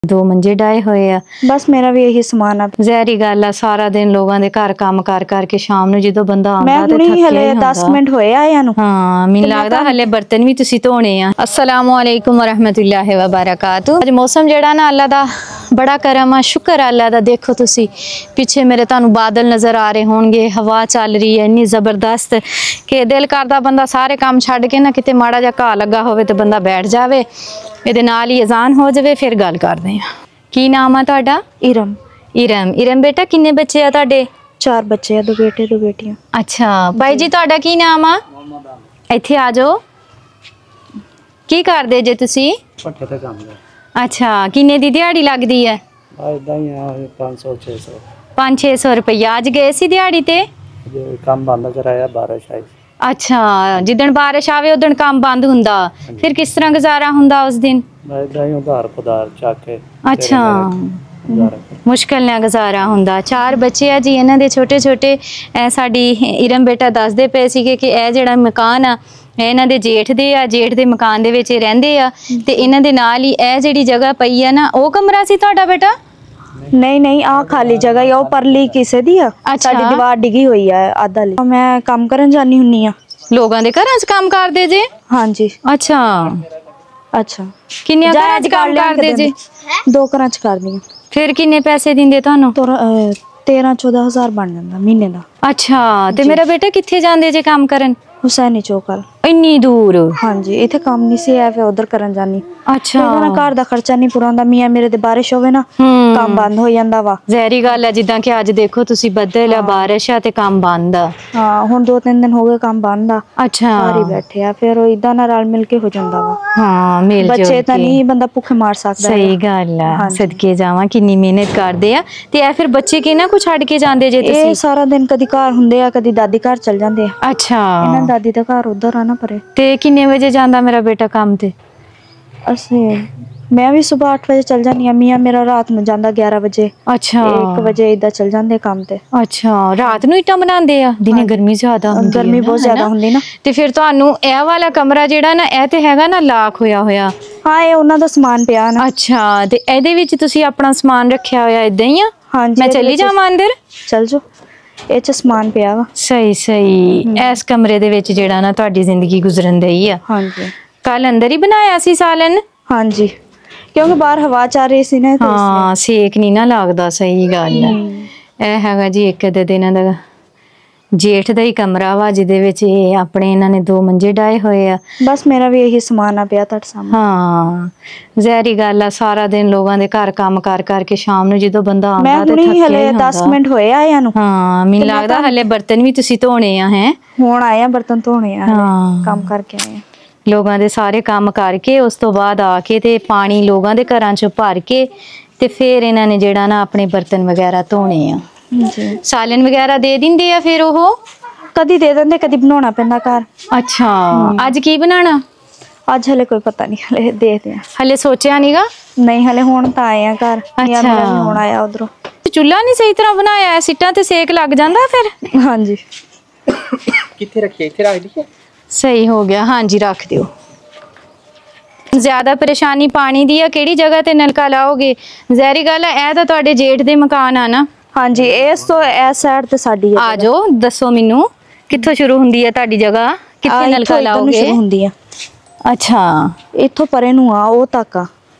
दो मंजे डाए हुए आ। बस मेरा भी यही समान आ। ਜ਼ਹਿਰੀ ਗੱਲ ਆ, ਸਾਰਾ ਦਿਨ ਲੋਕਾਂ ਦੇ ਘਰ ਕੰਮ ਕਰ ਕਰਕੇ ਸ਼ਾਮ ਨੂੰ ਜਦੋਂ ਬੰਦਾ मैं ਆਉਂਦਾ ਤੇ हुणी ਥੱਕਿਆ हले ਹੀ 10 ਹੁੰਦਾ। मिनट होए आया नु। हाँ, ਮੈਨੂੰ ਲੱਗਦਾ ਹਲੇ ਬਰਤਨ ਵੀ ਤੁਸੀਂ ਧੋਣੇ ਆ। अस्सलामु अलैकुम रहमतुल्लाहि व बरकातहू। ਅੱਜ ਮੌਸਮ ਜਿਹੜਾ ਨਾ ਅੱਲਾ ਦਾ बड़ा करम आ, शुक्र अल्लाह दा। देखो तुसी पिछे मेरे तानू बादल नज़र आ रहे होंगे, हवा चल रही है इन्नी ज़बरदस्त कि दिल करदा बंदा सारे काम छड्ड के ना किते माड़ा जा घाह लगा होवे ते बंदा बैठ जावे, इहदे नाल ही अजान हो जावे, फिर गल करदे आ। की नाम आ तुहाडा? इरम। इरम। इरम बेटा किन्ने बच्चे आ तुहाडे? 4 बच्चे आ, 2 बेटे 2 बेटियां। अच्छा भाई जी, तुहाडा की नाम आ? इत्थे आ जाओ। की करदे जे तुसी? पट्ठे ते काम कर। अच्छा, किन्ने दी दिहाड़ी लगदी है? इदा ही 500-600। 500-600 रुपया। अज गए सी दिहाड़ी ते? काम बंद कराया, बारिश आई। अच्छा, जिदन बारिश आवे उदन काम बंद हुंदा, फिर किस तरह गुजारा हुंदा उस दिन? इदा ही उधार पुधार चाके। अच्छा, मुश्किल ਨਾਲ गुजारा ਹੁੰਦਾ। 4 ਬੱਚੇ ਆ ਜੀ ਇਹਨਾਂ ਦੇ ਛੋਟੇ ਛੋਟੇ। ਸਾਡੀ ਇਰਮ ਬੇਟਾ ਦੱਸਦੇ ਪਏ ਸੀਗੇ ਕਿ ਇਹ ਜਿਹੜਾ ਮਕਾਨ ਆ ਇਹਨਾਂ ਦੇ ਜੇਠ ਦੇ ਆ, ਜੇਠ ਦੇ ਮਕਾਨ ਦੇ ਵਿੱਚ ਰਹਿੰਦੇ ਆ ਤੇ ਇਹਨਾਂ ਦੇ ਨਾਲ ਹੀ ਇਹ ਜਿਹੜੀ ਜਗ੍ਹਾ ਪਈ ਆ ਨਾ, ਉਹ ਕਮਰਾ ਸੀ ਤੁਹਾਡਾ ਬੇਟਾ? नहीं नहीं, आ खाली जगह ही, ओ परली किसे दी आ। साडी दीवार डिगी हुई है आधा ली। मैं काम करन जानी हुन्नी आ। ਲੋਕਾਂ ਦੇ ਘਰਾਂ 'ਚ ਕੰਮ ਕਰਦੇ ਜੇ? हां जी। ਅੱਛਾ अच्छा, ਕਿੰਨੇ ਘਰਾਂ 'ਚ ਕੰਮ ਕਰਦੇ ਜੇ? 2 ਘਰਾਂ 'ਚ ਕਰਦੀ ਆ। ਫਿਰ ਕਿੰਨੇ ਪੈਸੇ ਦਿੰਦੇ ਤੁਹਾਨੂੰ? 13-14 ਹਜ਼ਾਰ ਬਣ ਜਾਂਦਾ ਮਹੀਨੇ ਦਾ। ਅੱਛਾ, ਤੇ ਮੇਰਾ ਬੇਟਾ ਕਿੱਥੇ ਜਾਂਦੇ ਜੇ ਕੰਮ ਕਰਨ? हुसैनी चौक। ਇੰਨੀ ਦੂਰ? हाँ जी, इथे काम नहीं सी है, फिर उधर करन जानी। अच्छा, ਇਹਦਾ ਘਰ ਦਾ ਖਰਚਾ ਨਹੀਂ ਪੂਰਾ ਹੁੰਦਾ। ਮੀਆਂ ਮੇਰੇ ਦੇ ਬਾਰਿਸ਼ ਹੋਵੇ ਨਾ, ਕੰਮ ਬੰਦ ਹੋ ਜਾਂਦਾ ਵਾ। ਜ਼ਹਿਰੀ ਗੱਲ ਹੈ, ਜਿੱਦਾਂ ਕਿ ਅੱਜ ਦੇਖੋ ਤੁਸੀਂ ਬੱਦਲ ਆ, ਬਾਰਿਸ਼ ਆ ਤੇ ਕੰਮ ਬੰਦ ਆ। ਹਾਂ, ਹੁਣ 2-3 ਦਿਨ ਹੋ ਗਏ ਕੰਮ ਬੰਦ ਆ। ਅੱਛਾ, ਘਰ ਹੀ ਬੈਠੇ ਆ, ਫਿਰ ਉਹ ਇਦਾਂ ਨਾਲ ਰਲ ਮਿਲ ਕੇ ਹੋ ਜਾਂਦਾ ਵਾ। ਹਾਂ, ਮਿਲ ਜੁਲ ਬੱਚੇ ਤਾਂ ਕੇ। ਨਹੀਂ ਬੰਦਾ ਭੁੱਖੇ ਮਾਰ ਸਕਦਾ। ਸਹੀ ਗੱਲ ਆ, ਸਦਕੇ ਜਾਵਾਂ ਕਿੰਨੀ ਮਿਹਨਤ ਕਰਦੇ ਆ। ਤੇ ਇਹ ਫਿਰ ਬੱਚੇ ਕਿਹਨਾਂ ਕੋ ਛੱਡ ਕੇ ਜਾਂਦੇ ਜੇ ਤੁਸੀਂ? ਇਹ ਸਾਰਾ ਦਿਨ ਕਦੀ ਘਰ ਹੁੰਦੇ ਆ, ਕਦੀ ਦਾਦੀ ਘਰ ਚਲ ਜਾਂਦੇ ਆ। ਅੱਛਾ, ਇਹਨਾਂ ਦਾਦੀ ਦਾ ਘਰ ਉਧਰ ਆ ਨਾ ਪਰੇ। ਤੇ ਕਿੰਨੇ ਵਜੇ ਜਾਂਦਾ ਮੇਰਾ ਬੇਟਾ ਕੰਮ ਤੇ? ਅਸੀਂ ਮੈਂ ਵੀ ਸਵੇਰ 8 ਵਜੇ ਚਲ ਜਾਂਦੀ ਆ। ਮੀਆਂ ਮੇਰਾ ਰਾਤ ਨੂੰ ਜਾਂਦਾ 11 ਵਜੇ। ਅੱਛਾ, 1 ਵਜੇ ਇਦਾਂ ਚਲ ਜਾਂਦੇ ਕੰਮ ਤੇ। ਅੱਛਾ, ਰਾਤ ਨੂੰ ਇੱਟਾਂ ਬਣਾਉਂਦੇ ਆ? ਦਿਨੇ ਗਰਮੀ ਜ਼ਿਆਦਾ ਹੁੰਦੀ ਹੈ, ਗਰਮੀ ਬਹੁਤ ਜ਼ਿਆਦਾ ਹੁੰਦੀ ਨਾ। ਤੇ ਫਿਰ ਤੁਹਾਨੂੰ ਇਹ ਵਾਲਾ ਕਮਰਾ ਜਿਹੜਾ ਨਾ, ਇਹ ਤੇ ਹੈਗਾ ਨਾ ਲਾਕ ਹੋਇਆ ਹੋਇਆ? ਹਾਂ, ਇਹ ਉਹਨਾਂ ਦਾ ਸਮਾਨ ਪਿਆ ਨਾ। ਅੱਛਾ, ਤੇ ਇਹਦੇ ਵਿੱਚ ਤੁਸੀਂ ਆਪਣਾ ਸਮਾਨ ਰੱਖਿਆ ਹੋਇਆ ਇਦਾਂ ਹੀ ਆ? ਹਾਂਜੀ। ਮੈਂ ਚੱਲੀ ਜਾਵਾਂ ਅੰਦਰ? ਚਲ ਜੋ, ਇਹ ਚ ਸਮਾਨ ਪਿਆ ਵਾ। ਸਹੀ ਸਹੀ। ਇਸ ਕਮਰੇ ਦੇ ਵਿੱਚ ਜਿਹੜਾ ਨਾ ਤੁਹਾਡੀ ਜ਼ਿੰਦਗੀ ਗੁਜ਼ਰਨ ਦਈ ਆ। ਹਾਂਜੀ। ਕੱਲ ਅੰਦਰ ਹੀ ਬਣਾਇਆ ਸੀ ਸਾਲਨ? ਹਾਂਜੀ, ਕਿਉਂਕਿ ਬਾਹਰ ਹਵਾ ਚੱਲ ਰਹੀ ਸੀ ਨਾ। ਹਾਂ, ਸੇਕ ਨਹੀਂ ਨਾ ਲੱਗਦਾ। ਸਹੀ ਗੱਲ ਹੈ। ਇਹ ਹੈਗਾ ਜੀ ਇੱਕ ਦੇ ਦਿਨਾਂ ਦਾ ਜੇਠ ਦਾ ਹੀ ਕਮਰਾ ਵਾ, ਜਿਹਦੇ ਵਿੱਚ ਇਹ ਆਪਣੇ ਇਹਨਾਂ ਨੇ 2 ਮੰਜੇ ਡਾਏ ਹੋਏ ਆ। ਬਸ ਮੇਰਾ ਵੀ ਇਹੀ ਸਮਾਨ ਆ ਪਿਆ ਤੁਹਾਡੇ ਸਾਹਮਣੇ। ਹਾਂ, ਜ਼ਹਿਰੀ ਗੱਲ ਆ, ਸਾਰਾ ਦਿਨ ਲੋਕਾਂ ਦੇ ਘਰ ਕੰਮ ਕਰ ਕਰਕੇ ਸ਼ਾਮ ਨੂੰ ਜਦੋਂ ਬੰਦਾ ਆਉਂਦਾ ਤੇ ਮੈਂ ਥੱਕਿਆ ਹਲੇ ਹੀ ਹੁੰਦਾ। 10 ਮਿੰਟ ਹੋਏ ਆਇਆ ਨੂੰ। ਹਾਂ, ਮੈਨੂੰ ਲੱਗਦਾ ਹਲੇ ਬਰਤਨ ਵੀ ਤੁਸੀਂ ਧੋਣੇ ਆ। ਹੈ ਹੁਣ ਆਏ ਆ, ਬਰਤਨ ਧੋਣੇ ਆ। ਹਾਂ, ਕੰਮ ਕਰਕੇ ਆਏ ਆ। ਲੋਕਾਂ ਦੇ ਸਾਰੇ ਕੰਮ ਕਰਕੇ ਉਸ ਤੋਂ ਬਾਅਦ ਆ ਕੇ ਤੇ ਪਾਣੀ ਲੋਕਾਂ ਦੇ ਘਰਾਂ 'ਚ ਭਰ ਕੇ ਤੇ ਫਿਰ ਇਹਨਾਂ ਨੇ ਜਿਹੜਾ ਨਾ ਆਪਣੇ ਬਰਤਨ ਵਗੈਰਾ ਧੋਣੇ ਆ। ਜੀ, ਸਾਲਨ ਵਗੈਰਾ ਦੇ ਦਿੰਦੇ ਆ ਫਿਰ ਉਹ? ਕਦੀ ਦੇ ਦਿੰਦੇ, ਕਦੀ ਬਣਾਉਣਾ ਪੈਂਦਾ ਘਰ। ਅੱਛਾ, ਅੱਜ ਕੀ ਬਣਾਉਣਾ? ਅੱਜ ਹਲੇ ਕੋਈ ਪਤਾ ਨਹੀਂ, ਹਲੇ ਦੇਖਦੇ ਆ। ਹਲੇ ਸੋਚਿਆ ਨੀਗਾ? ਨਹੀਂ, ਹਲੇ ਹੁਣ ਤਾਂ ਆਏ ਆ ਘਰ। ਅੱਛਾ, ਹੁਣ ਆਇਆ ਉਧਰੋਂ। ਚੁੱਲ੍ਹਾ ਨਹੀਂ ਸਹੀ ਤਰ੍ਹਾਂ ਬਣਾਇਆ? ਸਿੱਟਾਂ ਤੇ ਸੇਕ ਲੱਗ ਜਾਂਦਾ ਫਿਰ? ਹਾਂਜੀ। किथे रखिए? इथे रख दीजिए। ਸਹੀ ਹੋ ਗਿਆ। ਹਾਂਜੀ, ਰੱਖ ਦਿਓ। ਜ਼ਿਆਦਾ ਪਰੇਸ਼ਾਨੀ ਪਾਣੀ ਦੀ ਆ? ਕਿਹੜੀ ਜਗ੍ਹਾ ਤੇ ਨਲਕਾ ਲਾਓਗੇ? ਜ਼ਹਿਰੀ ਗੱਲ ਆ, ਇਹ ਤਾਂ ਤੁਹਾਡੇ ਜੇਠ ਦੇ ਮਕਾਨ ਆ ਨਾ? ਹਾਂਜੀ, ਇਸ ਤੋਂ ਇਸ ਸਾਈਡ ਤੇ ਸਾਡੀ ਆ ਜਾਓ, ਦੱਸੋ ਮੈਨੂੰ ਕਿੱਥੋਂ ਸ਼ੁਰੂ ਹੁੰਦੀ ਹੈ ਤੁਹਾਡੀ ਜਗ੍ਹਾ? ਕਿੱਥੇ ਨਲਕਾ ਲਾਓਗੇ? ਸ਼ੁਰੂ ਹੁੰਦੀ ਆ। ਅੱਛਾ, ਇੱਥੋਂ ਪਰੇ ਨੂੰ ਆ, ਉਹ ਤੱਕ ਆ।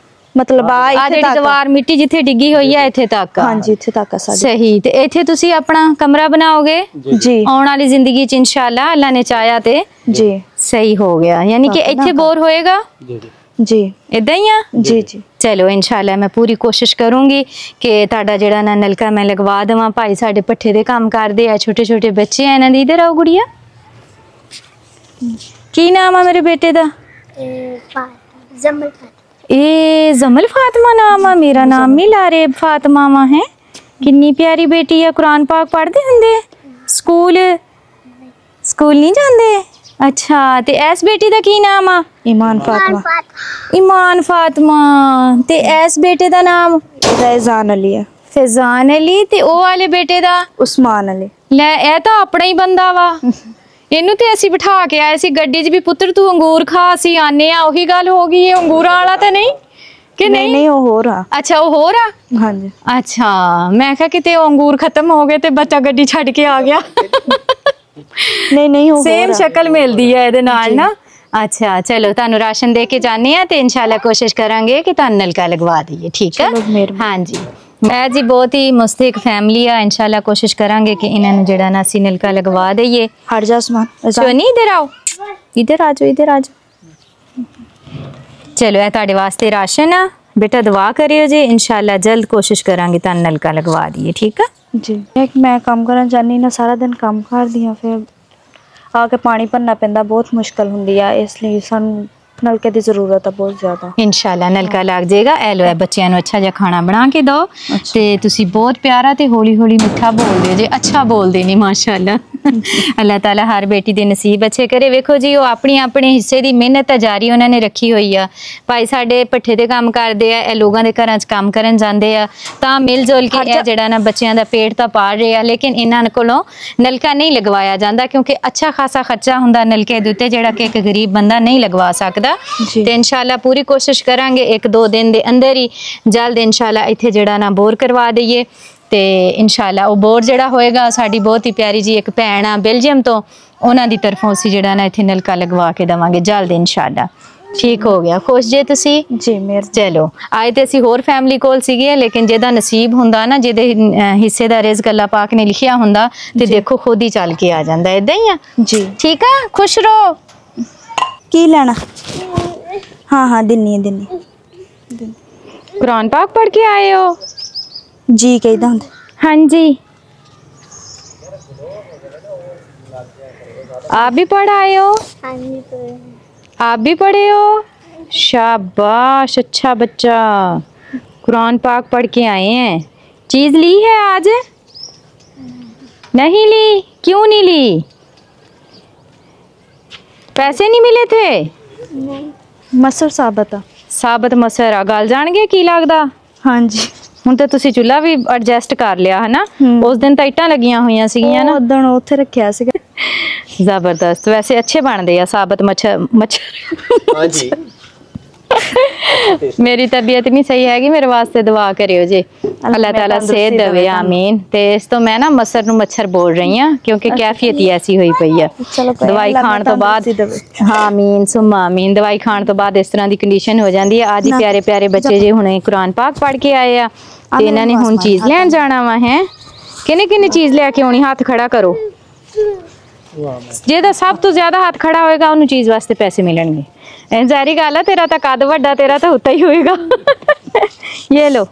ਮਤਲਬ ਆ ਇੱਥੇ ਜਿਹੜੀ ਦੀਵਾਰ ਮਿੱਟੀ ਜਿੱਥੇ ਡਿੱਗੀ ਹੋਈ ਹੈ ਇੱਥੇ ਤੱਕ? ਹਾਂਜੀ, ਇੱਥੇ ਤੱਕ ਆ ਸਾਡੀ। ਸਹੀ। ਤੇ ਇੱਥੇ ਤੁਸੀਂ ਆਪਣਾ ਕਮਰਾ ਬਣਾਓਗੇ ਜੀ ਆਉਣ ਵਾਲੀ ਜ਼ਿੰਦਗੀ 'ਚ ਇਨਸ਼ਾਅੱਲਾ, ਅੱਲਾ ਨੇ ਚਾਹਿਆ ਤੇ? ਜੀ। ਸਹੀ ਹੋ ਗਿਆ, ਯਾਨੀ ਕਿ ਇੱਥੇ बोर ਹੋਏਗਾ? जी इदा ही आ? जी जी। चलो इंशाल्लाह मैं पूरी कोशिश करूँगी कि तुहाडा जिहड़ा ना नलका मैं लगवा देवां। भाई साडे पट्ठे दे काम करदे आ, छोटे छोटे बच्चे हैं इन्हां दे। इधर आओ गुड़िया, की नाम आ मेरे बेटे दा? जमल फातिमा नाम आ? मेरा नाम भी लारे फातिमा वा है। किन्नी प्यारी बेटी है। कुरान पाक पढ़दे हुंदे? स्कूल नहीं जांदे? अच्छा, ते इस बेटी दा की नाम आ? ईमान फातिमा। ईमान फातिमा। ते इस बेटे दा नाम? फैजान अली है। फैजान अली। ते ओ वाले बेटे दा? उस्मान अली। ले, ए तां अपना ही बंदा वा। इनू ते असीं बिठा के आए सी गड्डी 'च भी, पुत्र तू अंगूर खा। असीं आने आ, ओही गल हो गई है। अंगूरां वाला तां नहीं? ਕਿ ਨਹੀਂ? ਨਹੀਂ ਉਹ ਹੋਰ ਆ। ਅੱਛਾ ਉਹ ਹੋਰ ਆ। ਹਾਂਜੀ ਅੱਛਾ ਮੈਂ ਕਿਹਾ ਕਿਤੇ ਉਹ ਅੰਗੂਰ ਖਤਮ ਹੋ ਗਏ ਤੇ ਬੱਚਾ ਗੱਡੀ ਛੱਡ ਕੇ ਆ ਗਿਆ। ਨਹੀਂ ਉਹ ਸੇਮ ਹੋਰ ਆ। ਸ਼ਕਲ ਮਿਲਦੀ ਹੈ ਇਹਦੇ ਨਾਲ ਨਾ। ਅੱਛਾ ਚਲੋ ਤੁਹਾਨੂੰ ਰਾਸ਼ਨ ਦੇ ਕੇ ਜਾਣੇ ਆ ਤੇ ਇਨਸ਼ਾਅੱਲਾ ਕੋਸ਼ਿਸ਼ ਕਰਾਂਗੇ ਕਿ ਤੁਹਾਨੂੰ ਨਲਕਾ ਲਗਵਾ ਦਈਏ। ਠੀਕ ਹੈ ਚਲੋ ਮਿਹਰਬਾਨੀ। ਹਾਂਜੀ ਮੈਂ ਜੀ ਬਹੁਤ ਹੀ ਮੁਸਤਹਿਕ ਫੈਮਿਲੀ ਆ। ਇਨਸ਼ਾਅੱਲਾ ਕੋਸ਼ਿਸ਼ ਕਰਾਂਗੇ ਕਿ ਇਹਨਾਂ ਨੂੰ ਜਿਹੜਾ ਨਾ ਅਸੀਂ ਨਲਕਾ ਲਗਵਾ ਦਈਏ। ਹਟ ਜਾ ਉਸਮਾਨ। ਸੋਨੀ इधर आओ, इधर आ जाओ, इधर आ जाओ। चलो ਇਹ ਤੁਹਾਡੇ ਵਾਸਤੇ ਰਾਸ਼ਨ ਆ ਬੇਟਾ, ਦੁਆ ਕਰਿਓ ਜੀ ਇਨਸ਼ਾਅੱਲਾ ਜਲਦ ਕੋਸ਼ਿਸ਼ ਕਰਾਂਗੇ ਤੁਹਾਨੂੰ ਨਲਕਾ ਲਗਵਾ ਦਈਏ। ਠੀਕ ਆ ਜੀ ਮੈਂ ਕੰਮ ਕਰਨ ਜਾਂਦੀ ਨਾ, ਸਾਰਾ ਦਿਨ ਕੰਮ ਕਰਦੀ ਆ, ਫਿਰ ਆ ਕੇ ਪਾਣੀ ਭਰਨਾ ਪੈਂਦਾ, ਬਹੁਤ ਮੁਸ਼ਕਲ ਹੁੰਦੀ ਆ, ਇਸ ਲਈ ਸਾਨੂੰ ਨਲਕੇ ਦੀ ਜ਼ਰੂਰਤ ਆ ਬਹੁਤ ਜ਼ਿਆਦਾ। ਇਨਸ਼ਾਅੱਲਾ ਨਲਕਾ ਲੱਗ ਜਾਏਗਾ। ਇਹ ਲੋ ਬੱਚਿਆਂ ਨੂੰ ਅੱਛਾ ਜਿਹਾ ਖਾਣਾ ਬਣਾ ਕੇ ਦਿਓ ਤੇ ਤੁਸੀਂ ਬਹੁਤ ਪਿਆਰਾ ਤੇ ਹੌਲੀ ਹੌਲੀ ਮਿੱਠਾ ਬੋਲਦੇ ਹੋ ਜੇ, ਅੱਛਾ ਬੋਲਦੇ ਨੇ ਮਾਸ਼ਾਅੱਲਾ। ਅੱਲਾਹ ਤਾਲਾ ਹਰ ਬੇਟੀ ਦੇ ਨਸੀਬ ਅੱਛੇ ਕਰੇ। ਵੇਖੋ ਜੀ ਉਹ ਆਪਣੀ ਆਪਣੇ ਹਿੱਸੇ ਦੀ ਮਿਹਨਤ ਜਾਰੀ ਉਹਨਾਂ ਨੇ ਰੱਖੀ ਹੋਈ ਆ। ਭਾਈ ਸਾਡੇ ਭੱਠੇ ਦੇ ਕੰਮ ਕਰਦੇ ਆ, ਇਹ ਲੋਕਾਂ ਦੇ ਘਰਾਂ 'ਚ ਕੰਮ ਕਰਨ ਜਾਂਦੇ ਆ, ਤਾਂ ਮਿਲ ਜੁਲ ਕੇ ਇਹ ਜਿਹੜਾ ਨਾ ਬੱਚਿਆਂ ਦਾ ਪੇਟ ਤਾਂ ਪਾਲ ਰਹੇ ਆ। ਲੇਕਿਨ ਇਹਨਾਂ ਕੋਲੋਂ ਨਲਕਾ ਨਹੀਂ ਲਗਵਾਇਆ ਜਾਂਦਾ ਕਿਉਂਕਿ ਅੱਛਾ ਖਾਸਾ ਖਰਚਾ ਹੁੰਦਾ ਨਲਕੇ ਦੇ ਉੱਤੇ, ਜਿਹੜਾ ਕਿ ਇੱਕ ਗਰੀਬ ਬੰਦਾ ਨਹੀਂ ਲਗਵਾ ਸਕਦਾ। ਤੇ ਇਨਸ਼ਾਅੱਲਾ ਪੂਰੀ ਕੋਸ਼ਿਸ਼ ਕਰਾਂਗੇ 1-2 ਦਿਨ ਦੇ ਅੰਦਰ ਹੀ ਜਲਦ ਇਨਸ਼ਾਅੱਲਾ ਇੱਥੇ ਜਿਹੜਾ ਨਾ ਬੋਰ ਕਰਵਾ ਦਈਏ। ਤੇ ਇਨਸ਼ਾਅੱਲਾ ਉਹ ਬੋਰ ਜਿਹੜਾ ਹੋਏਗਾ, ਸਾਡੀ ਬਹੁਤ ਹੀ ਪਿਆਰੀ ਜੀ ਇੱਕ ਭੈਣ ਆ ਬੈਲਜੀਅਮ ਤੋਂ, ਉਹਨਾਂ ਦੀ ਤਰਫੋਂ ਅਸੀਂ ਜਿਹੜਾ ਨਾ ਇੱਥੇ ਨਲਕਾ ਲਗਵਾ ਕੇ ਦੇਵਾਂਗੇ ਜਲਦ ਇਨਸ਼ਾਅੱਲਾ। ਠੀਕ ਹੋ ਗਿਆ, ਖੁਸ਼ ਜੇ ਤੁਸੀਂ? ਜੀ ਮੇਰ। ਚਲੋ ਆਏ ਤੇ ਅਸੀਂ ਹੋਰ ਫੈਮਿਲੀ ਕੋਲ ਸੀਗੇ, ਲੇਕਿਨ ਜਿਹਦਾ ਨਸੀਬ ਹੁੰਦਾ ਨਾ, ਜਿਹਦੇ ਹਿੱਸੇ ਦਾ ਰਿਜ਼ਕ ਅੱਲਾਹ ਪਾਕ ਨੇ ਲਿਖਿਆ ਹੁੰਦਾ ਤੇ ਦੇਖੋ ਖੁਦ ਹੀ ਚੱਲ ਕੇ ਆ ਜਾਂਦਾ। ਇਦਾਂ ਹੀ ਆ ਜੀ। ਠੀਕ ਆ, ਖੁਸ਼ ਰਹੋ। ਕੀ ਲੈਣਾ? हाँ दिन्नी कुरान पाक पढ़ के आए हो जी? कहदा हुंदा। हाँ जी आप भी पढ़ आए हो? आप भी पढ़े हो? शाबाश, अच्छा बच्चा, कुरान पाक पढ़ के आए हैं। चीज ली है आज? नहीं ली? क्यों नहीं ली? पैसे नहीं मिले थे? नहीं। ਮਸਰ ਸਾਬਤ ਆ। ਸਾਬਤ ਮਸਰ ਆ, ਗਲ ਜਾਣਗੇ ਕੀ ਲੱਗਦਾ? ਹਾਂਜੀ ਹੁਣ ਤਾਂ ਤੁਸੀਂ ਚੁੱਲ੍ਹਾ ਵੀ ਐਡਜਸਟ ਕਰ ਲਿਆ ਹਨਾ। ਉਸ ਦਿਨ ਤਾਂ ਇੱਟਾਂ ਲੱਗੀਆਂ ਹੋਈਆਂ ਸੀਗੀਆਂ ਨਾ, ਉਦੋਂ ਉੱਥੇ ਰੱਖਿਆ ਸੀਗਾ। ਜ਼ਬਰਦਸਤ, ਵੈਸੇ ਅੱਛੇ ਬਣਦੇ ਆ ਸਾਬਤ ਮੱਛਰ। ਹਾਂਜੀ ਮੇਰੀ ਤਬੀਅਤ ਨਹੀਂ ਸਹੀ ਹੈਗੀ, ਮੇਰੇ ਵਾਸਤੇ ਦੁਆ ਕਰਿਓ ਜੀ, ਅੱਲਾਹ ਤਾਲਾ ਸਿਹਤ ਦੇਵੇ, ਆਮੀਨ। ਤੇ ਇਸ ਤੋਂ ਮੈਂ ਨਾ ਮਸਰ ਨੂੰ ਮੱਛਰ ਬੋਲ ਰਹੀ ਹਾਂ ਕਿਉਂਕਿ ਕੈਫੀਅਤ ਹੀ ਐਸੀ ਹੋਈ ਪਈ ਆ। ਦਵਾਈ ਖਾਣ ਤੋਂ ਬਾਅਦ, ਹਾਂ ਆਮੀਨ ਸੁਮਾ ਆਮੀਨ, ਦਵਾਈ ਖਾਣ ਤੋਂ ਬਾਅਦ ਇਸ ਤਰ੍ਹਾਂ ਦੀ ਕੰਡੀਸ਼ਨ ਹੋ ਜਾਂਦੀ ਹੈ। ਅੱਜ ਹੀ ਪਿਆਰੇ ਪਿਆਰੇ ਬੱਚੇ ਜੇ ਹੁਣੇ ਕੁਰਾਨ ਪਾਕ ਪੜ੍ਹ ਕੇ ਆਏ ਆ ਤੇ ਇਹਨਾਂ ਨੇ ਹੁਣ ਚੀਜ਼ ਲੈਣ ਜਾਣਾ ਵਾ। ਹੈ ਕਿੰਨੇ ਕਿੰਨੇ ਚੀਜ਼ ਲੈ ਕੇ ਆਉਣੀ? ਹੱਥ ਖੜਾ ਕਰੋ। ਜਿਹਦਾ ਸਭ ਤੋਂ ਜ਼ਿਆਦਾ ਹੱਥ ਖੜਾ ਹੋਏਗਾ ਉਹਨੂੰ ਚੀਜ਼ ਵਾਸਤੇ ਪੈਸੇ ਮਿਲਣਗੇ। ਜ਼ਾਰੀ ਗੱਲ ਹੈ, ਤੇਰਾ ਤਾਂ ਕੱਦ ਵੱਡਾ, ਤੇਰਾ ਤਾਂ ਉੱਤਾ ही होएगा। ये लो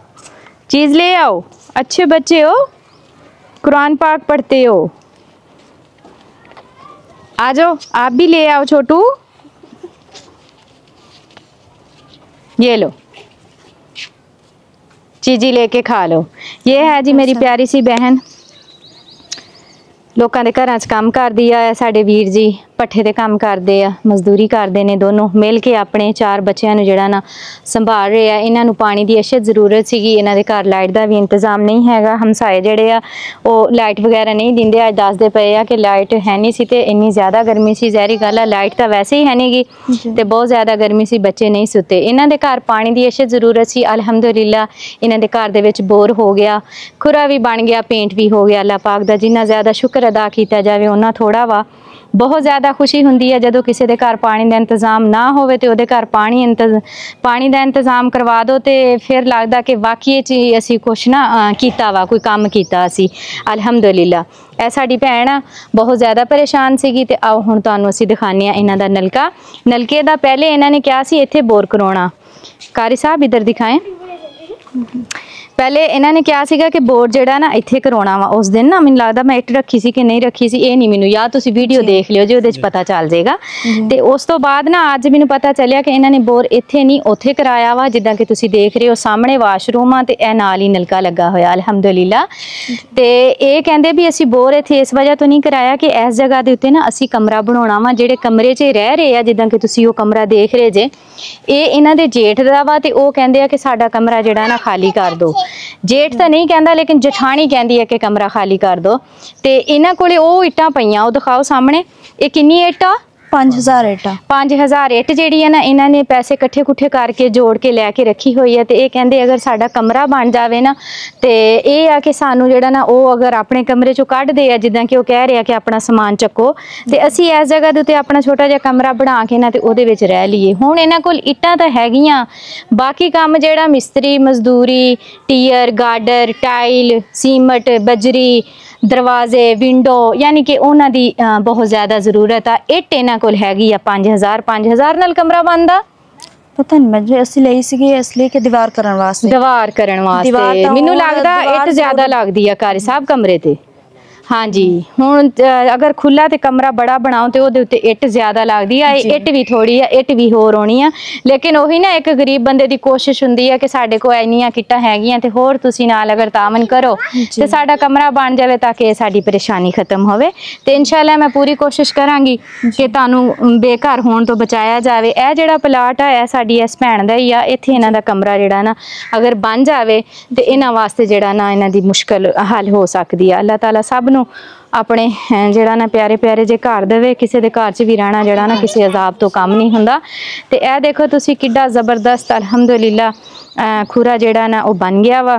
चीज ले आओ, अच्छे बच्चे हो, कुरान पाक पढ़ते हो, आ जाओ आप भी ले आओ छोटू। ये लो चीजी लेके खा लो। ये है जी मेरी प्यारी सी बहन, ਲੋਕਾਂ ਦੇ ਘਰਾਂ 'ਚ ਕੰਮ ਕਰਦੀ ਆ। ਸਾਡੇ ਵੀਰ ਜੀ ਭੱਠੇ ਤੇ ਕੰਮ ਕਰਦੇ ਆ, ਮਜ਼ਦੂਰੀ ਕਰਦੇ ਨੇ, ਦੋਨੋਂ ਮਿਲ ਕੇ ਆਪਣੇ 4 ਬੱਚਿਆਂ ਨੂੰ ਜਿਹੜਾ ਨਾ ਸੰਭਾਲ ਰਹੇ ਆ। ਇਹਨਾਂ ਨੂੰ ਪਾਣੀ ਦੀ ਅਸ਼ਦ ਜ਼ਰੂਰਤ ਸੀਗੀ, ਇਹਨਾਂ ਦੇ ਘਰ ਲਾਈਟ ਦਾ ਵੀ ਇੰਤਜ਼ਾਮ ਨਹੀਂ ਹੈਗਾ। ਹਮਸਾਏ ਜਿਹੜੇ ਆ ਉਹ ਲਾਈਟ ਵਗੈਰਾ ਨਹੀਂ ਦਿੰਦੇ। ਅੱਜ ਦੱਸਦੇ ਪਏ ਆ ਕਿ ਲਾਈਟ ਹੈ ਨਹੀਂ ਸੀ ਤੇ ਇੰਨੀ ਜ਼ਿਆਦਾ ਗਰਮੀ ਸੀ। ਜ਼ਹਿਰੀ ਗੱਲ ਆ, ਲਾਈਟ ਤਾਂ ਵੈਸੇ ਹੀ ਹੈ ਨਹੀਂ ਗੀ ਤੇ ਬਹੁਤ ਜ਼ਿਆਦਾ ਗਰਮੀ ਸੀ, ਬੱਚੇ ਨਹੀਂ ਸੁੱਤੇ। ਇਹਨਾਂ ਦੇ ਘਰ ਪਾਣੀ ਦੀ ਅਸ਼ਦ ਜ਼ਰੂਰਤ ਸੀ। ਅਲਹਮਦੁਲਿਲਾ ਇਹਨਾਂ ਦੇ ਘਰ ਦੇ ਵਿੱਚ ਬੋਰ ਹੋ ਗਿਆ, ਖੁਰਾ ਵੀ ਬਣ ਗਿਆ, ਪੇਂਟ ਵੀ ਹੋ ਗਿਆ। ਅੱਲਾਹ ਪਾਕ ਦਾ ਜਿੰਨਾ ਜ਼ਿਆਦਾ ਸ਼ੁਕਰ ਅਦਾ ਕੀਤਾ ਜਾਵੇ ਉਹਨਾਂ ਥੋੜਾ ਵਾ। ਬਹੁਤ ਜ਼ਿਆਦਾ ਖੁਸ਼ੀ ਹੁੰਦੀ ਹੈ ਜਦੋਂ ਕਿਸੇ ਦੇ ਘਰ ਪਾਣੀ ਦਾ ਇੰਤਜ਼ਾਮ ਨਾ ਹੋਵੇ ਤੇ ਉਹਦੇ ਘਰ ਪਾਣੀ ਦਾ ਇੰਤਜ਼ਾਮ ਕਰਵਾ ਦਿਓ ਤੇ ਫਿਰ ਲੱਗਦਾ ਕਿ ਵਾਕਈ 'ਚ ਅਸੀਂ ਕੁਛ ਨਾ ਕੀਤਾ ਵਾ, ਕੋਈ ਕੰਮ ਕੀਤਾ ਅਸੀਂ। ਅਲਹਮਦੁਲਿਲਾ ਇਹ ਸਾਡੀ ਭੈਣ ਆ, ਬਹੁਤ ਜ਼ਿਆਦਾ ਪਰੇਸ਼ਾਨ ਸੀਗੀ ਤੇ ਆਓ ਹੁਣ ਤੁਹਾਨੂੰ ਅਸੀਂ ਦਿਖਾਉਂਦੇ ਹਾਂ ਇਹਨਾਂ ਦਾ ਨਲਕਾ। ਨਲਕੇ ਦਾ ਪਹਿਲੇ ਇਹਨਾਂ ਨੇ ਕਿਹਾ ਸੀ ਇੱਥੇ ਬੋਰ ਕਰਾਉਣਾ। ਕਾਰੀ ਸਾਹਿਬ ਇੱਧਰ ਦਿਖਾਏ। ਪਹਿਲੇ ਇਹਨਾਂ ਨੇ ਕਿਹਾ ਸੀਗਾ ਕਿ ਬੋਰ ਜਿਹੜਾ ਨਾ ਇੱਥੇ ਕਰਾਉਣਾ ਵਾ। ਉਸ ਦਿਨ ਨਾ ਮੈਨੂੰ ਲੱਗਦਾ ਮੈਂ ਇੱਟ ਰੱਖੀ ਸੀ ਕਿ ਨਹੀਂ ਰੱਖੀ ਸੀ, ਇਹ ਨਹੀਂ ਮੈਨੂੰ ਯਾਦ, ਤੁਸੀਂ ਵੀਡੀਓ ਦੇਖ ਲਿਓ ਜੀ, ਉਹਦੇ 'ਚ ਪਤਾ ਚੱਲ ਜਾਏਗਾ। ਤੇ ਉਸ ਤੋਂ ਬਾਅਦ ਨਾ ਅੱਜ ਮੈਨੂੰ ਪਤਾ ਚੱਲਿਆ ਕਿ ਇਹਨਾਂ ਨੇ ਬੋਰ ਇੱਥੇ ਨਹੀਂ ਉੱਥੇ ਕਰਾਇਆ ਵਾ। ਜਿੱਦਾਂ ਕਿ ਤੁਸੀਂ ਦੇਖ ਰਹੇ ਹੋ ਸਾਹਮਣੇ ਵਾਸ਼ਰੂਮ ਆ ਤੇ ਇਹ ਨਾਲ ਹੀ ਨਲਕਾ ਲੱਗਾ ਹੋਇਆ ਅਲਹਮਦੁਲਿਲਾ। ਤੇ ਇਹ ਕਹਿੰਦੇ ਵੀ ਅਸੀਂ ਬੋਰ ਇੱਥੇ ਇਸ ਵਜ੍ਹਾ ਤੋਂ ਨਹੀਂ ਕਰਾਇਆ ਕਿ ਇਸ ਜਗ੍ਹਾ ਦੇ ਉੱਤੇ ਨਾ ਅਸੀਂ ਕਮਰਾ ਬਣਾਉਣਾ ਵਾ। ਜਿਹੜੇ ਕਮਰੇ 'ਚ ਰਹਿ ਰਹੇ ਆ, ਜਿੱਦਾਂ ਕਿ ਤੁਸੀਂ ਉਹ ਕਮਰਾ ਦੇਖ ਰਹੇ ਜੇ, ਇਹ ਇਹਨਾਂ ਦੇ ਜੇਠ ਦਾ ਵਾ ਤੇ ਉਹ ਕਹਿੰਦੇ ਆ ਕਿ ਸਾਡਾ ਕਮਰਾ ਜਿਹੜਾ ਨਾ ਖਾਲੀ ਕਰ ਦਿਓ। ਜੇਠ ਤਾਂ ਨਹੀਂ ਕਹਿੰਦਾ ਲੇਕਿਨ ਜਠਾਣੀ ਕਹਿੰਦੀ ਹੈ ਕਿ ਕਮਰਾ ਖਾਲੀ ਕਰ ਦਿਓ। ਤੇ ਇਹਨਾਂ ਕੋਲੇ ਉਹ ਇੱਟਾਂ ਪਈਆਂ, ਉਹ ਦਿਖਾਓ ਸਾਹਮਣੇ। ਇਹ ਕਿੰਨੀ ਇੱਟ ਆ? 5000 ईटा 5000 ਇੱਟ ਜਿਹੜੀ ਹੈ ਨਾ ਇਹਨਾਂ ਨੇ ਪੈਸੇ ਇਕੱਠੇ ਕੁੱਠੇ ਕਰਕੇ ਜੋੜ ਕੇ ਲੈ ਕੇ ਰੱਖੀ ਹੋਈ ਹੈ ਤੇ ਇਹ ਕਹਿੰਦੇ ਅਗਰ ਸਾਡਾ ਕਮਰਾ ਬਣ ਜਾਵੇ ਨਾ ਤੇ ਇਹ ਆ ਕਿ ਸਾਨੂੰ ਜਿਹੜਾ ਨਾ ਉਹ ਅਗਰ ਆਪਣੇ ਕਮਰੇ ਚੋਂ ਕੱਢਦੇ ਆ ਜਿੱਦਾਂ ਕਿ ਉਹ ਕਹਿ ਰਿਹਾ ਕਿ ਆਪਣਾ ਸਮਾਨ ਚੱਕੋ ਤੇ ਅਸੀਂ ਇਸ ਜਗ੍ਹਾ ਦੇ ਉੱਤੇ ਆਪਣਾ ਛੋਟਾ ਜਿਹਾ ਕਮਰਾ ਬਣਾ ਕੇ ਨਾ ਤੇ ਉਹਦੇ ਵਿੱਚ ਰਹਿ ਲਈਏ। ਹੁਣ ਇਹਨਾਂ ਕੋਲ ਇੱਟਾਂ ਤਾਂ ਹੈਗੀਆਂ, ਬਾਕੀ ਕੰਮ ਜਿਹੜਾ ਮਿਸਤਰੀ ਮਜ਼ਦੂਰੀ ਟੀਅਰ ਗਾਰਡਰ ਟਾਈਲ ਸੀਮਟ ਬਜਰੀ दरवाजे विंडो यानी कि उन्होंने दी बहुत ज़्यादा ज़रूरत आ। इट इन्हां कोल हैगी आ 5000 नाल कमरा बनदा पता नहीं मैं असली ਲਈ ਸੀਗੀ असली के दीवार करन वास्ते मैनू लगदा इट ज़्यादा लगदी आ घर साहब कमरे ते। हाँ जी हुण अगर खुला तो कमरा बड़ा बनाओ तो वो इट ज्यादा लगती है, इट भी थोड़ी है इट भी होर होनी है लेकिन वही ना एक गरीब बंदे की कोशिश हुंदी है कि साडे कोल इन्नियां किट्टां हैगियां ते होर तुसीं नाल अगर तामन करो तो साडा कमरा बन जाए ताकि साडी परेशानी खत्म होवे ते इंशाअल्लाह मैं पूरी कोशिश करांगी कि तुहानूं बेघर होण तो बचाया जाए। यह जिहड़ा प्लाट है साडी इस भैन दा ही आ, इत्थे इन्हां दा कमरा जिहड़ा ना अगर बन जाए तो इन्हां वास्ते जिहड़ा ना इन्हां दी मुश्किल हल हो सकती है। अल्लाह ताला सब अपने जिहड़ा ना प्यारे प्यारे जे घर देवे, किसी दे घर च भी रहना जिहड़ा ना किसी अजाब तो कम नहीं हुंदा। ते ए देखो तुसी किड्डा ज़बरदस्त अल्हम्दुलिल्लाह खुरा जिहड़ा ना वो बन गया वा,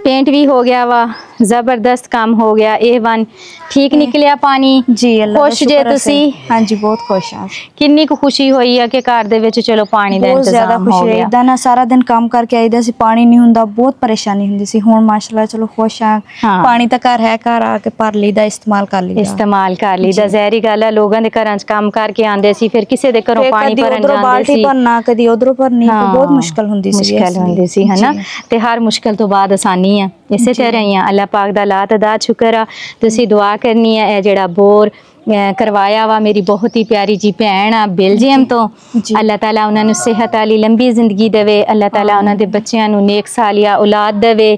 पेंट भी हो गया वा, ज़बरदस्त काम हो गया A1 ठीक निकलिया पानी जी। खुश जे तुसी? हाँ जी बहुत खुश हाँ। किन्नी कु खुशी होई है कि घर दे विच चलो पानी दा इंतजाम हो गया। इदां ना सारा दिन काम करके आईदा सी पानी नहीं हुंदा, बहुत परेशानी हुंदी सी। हुण माशाल्लाह चलो खुश हाँ, पानी ता घर है, घर आके भर लीदा इस्तेमाल कर लीदा ज़ाहिरी गल है लोगां दे घरां च काम करके आंदे सी फिर किसी दे घरों पानी भरन जांदे सी, बाल्टी भरना कदी उधरों भरनी बहुत मुश्किल हुंदी सी है ना। ते हर मुश्किल तो बाद आसानी है इसे तरह ही है। अल्लाह पाक दा लात अदा शुक्र आ। तुसी दुआ करनी है जेड़ा बोर करवाया वा मेरी बहुत ही प्यारी जी भैन आ बेल्जियम तो अल्लाह ताला उन्होंने सेहत वाली लंबी जिंदगी देवे, अल्लाह ताला उन्होंने बच्चों को नेक सालिया औलाद देवे,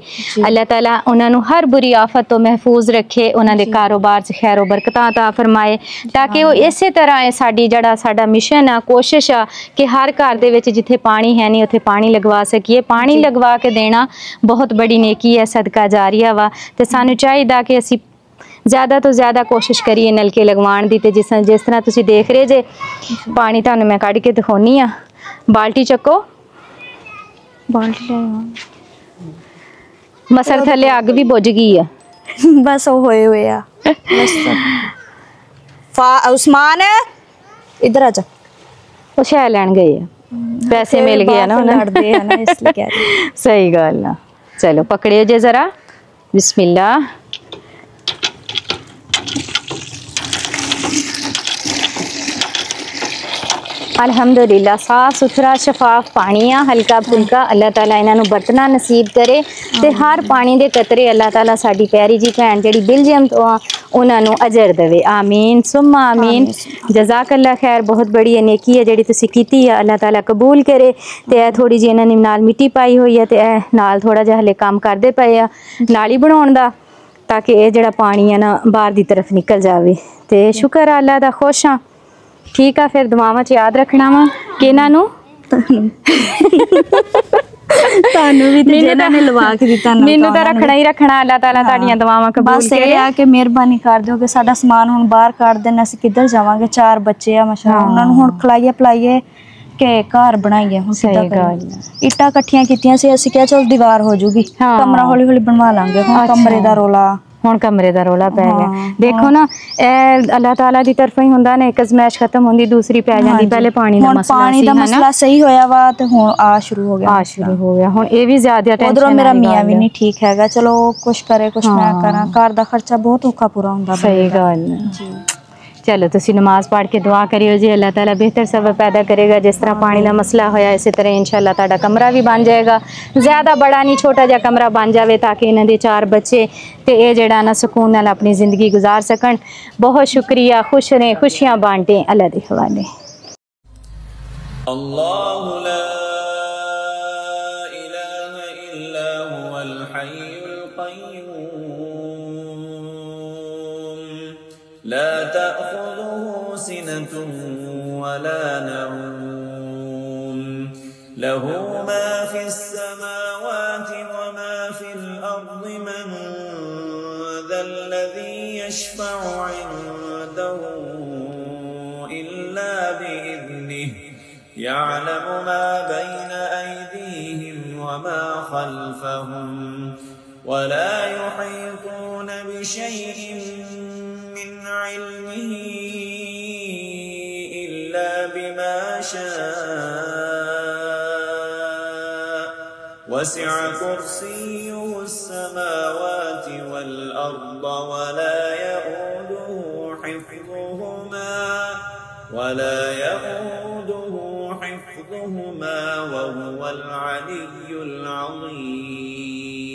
अल्लाह ताला उन्होंने हर बुरी आफत तो महफूज रखे, उन्होंने कारोबार च खैर बरकत अता फरमाए ताकि वो इस तरह साडी जड़ा साडा मिशन आ कोशिश आ कि हर घर दे विच जिथे पानी है नहीं उत्थे पानी लगवा सकीए। पानी लगवा के देना बहुत बड़ी नेकी है, सदका जारिया वा। ते सानू चाहिदा कि असी ज़्यादा तो ज़्यादा कोशिश करिए नलके लगवाण दी। ते जिस तरह तुसी देख रहे जे पानी तुहानू मैं कढ़ के दिखाउनी आ, बाल्टी चको बाल्टी मसर थले अग भी बुझ गई है बस वो होए हुए आ। उस्मान इधर आ जा, वो शै लैन गए है, पैसे मिल गए ना उन्हें इसलिए कह रही। सही गल आ। चलो पकड़ियो जे जरा बिस्मिल्लाह। अल्हम्दुलिल्लाह साफ सुथरा शफाफ पानी आ हल्का फुल्का। अल्लाह ताला इन्हां नूं बरतना नसीब करे ते हर पानी दे कतरे अल्लाह ताला साडी प्यारी जी भैन जिहड़ी बेल्जियम तो आ उन्हां नूं अजर देवे। आमीन सुम्मा आमीन। जज़ाकल्लाह खैर, बहुत बड़ी नेकी है जिहड़ी तुसीं कीती है, अल्लाह ताला कबूल करे। ते ए थोड़ी जी इन्हां ने नाल मिट्टी पाई हुई है ते ए नाल थोड़ा जिहा हले काम करदे पए आ नाली बनाउण दा ताकि ये जिहड़ा पानी है ना बाहर दी तरफ निकल जावे। ते शुक्र है अल्लाह दा, खुश हाँ। ठीक है फिर दुआवां च याद रखना वा कि इन्हां नूं तानू भी ते जेना ने लवा के दिता ना मैनू तो रखना ही रखना। अल्लाह ताला ताड़ियां दुआवां कबूल करे। बस आके मेहरबानी कर दियो कि साडा समान हुण बाहर काट देना, असीं किधर जावांगे। 4 बच्चे आ माशाअल्लाह, उन्हां नूं हुण खलाइए पिलाइए के घर बनाइए। हुण सही गल इट्टां इकट्ठियां कीतियां सी, असीं क्या चल दीवार हो जूगी, कमरा हौली हौली बनवा लांगे। हुण कमरे दा रोला हुण कमरे दा रोला पै गया। देखो ना ए अल्लाह ताला दी तरफों ही हुंदा ने, एक अज़मैश खत्म हुंदी दूसरी पै जांदी। पहले पानी दा मसला सही होया वा ते हुण आ शुरू हो गया। हुण ए भी ज्यादा टेंशन उधरों मेरा मियां भी नहीं ठीक हैगा, चलो कुछ करे कुछ मैं करा, घर दा खर्चा बहुत औखा पूरा हुंदा। सही गल जी। चलो तुसी नमाज पढ़ के दुआ करियो जी, अल्लाह ताला बेहतर सबब पैदा करेगा। जिस तरह पानी का मसला होया इसी तरह इंशाअल्लाह ताड़ा कमरा भी बन जाएगा। ज़्यादा बड़ा नहीं, छोटा जा कमरा बन जाए ताकि इन्हां दे 4 बच्चे ते ये जेड़ा ना सुकून नाल अपनी ज़िंदगी गुजार सकन। बहुत शुक्रिया, खुश रहें, खुशियाँ बांटें। अल्लाह दे हवाले। अल्लाहु ला इलाहा इल्ला हुवल हय्युल क़य्यूम ला तअख़ुज़ुहु सिनतुन वला नऊम लहू मा फ़िस समावाति व मा फ़िल अर्ज़ि मन ज़ल्लज़ी यशफ़अु इन्दहु يعلم ما بين أيديهم وما خلفهم ولا يحيطون بشيء من علمه إلا بما شاء وسع كرسيه السماوات والأرض ولا يؤوده حفظهما وهو العلي العظيم.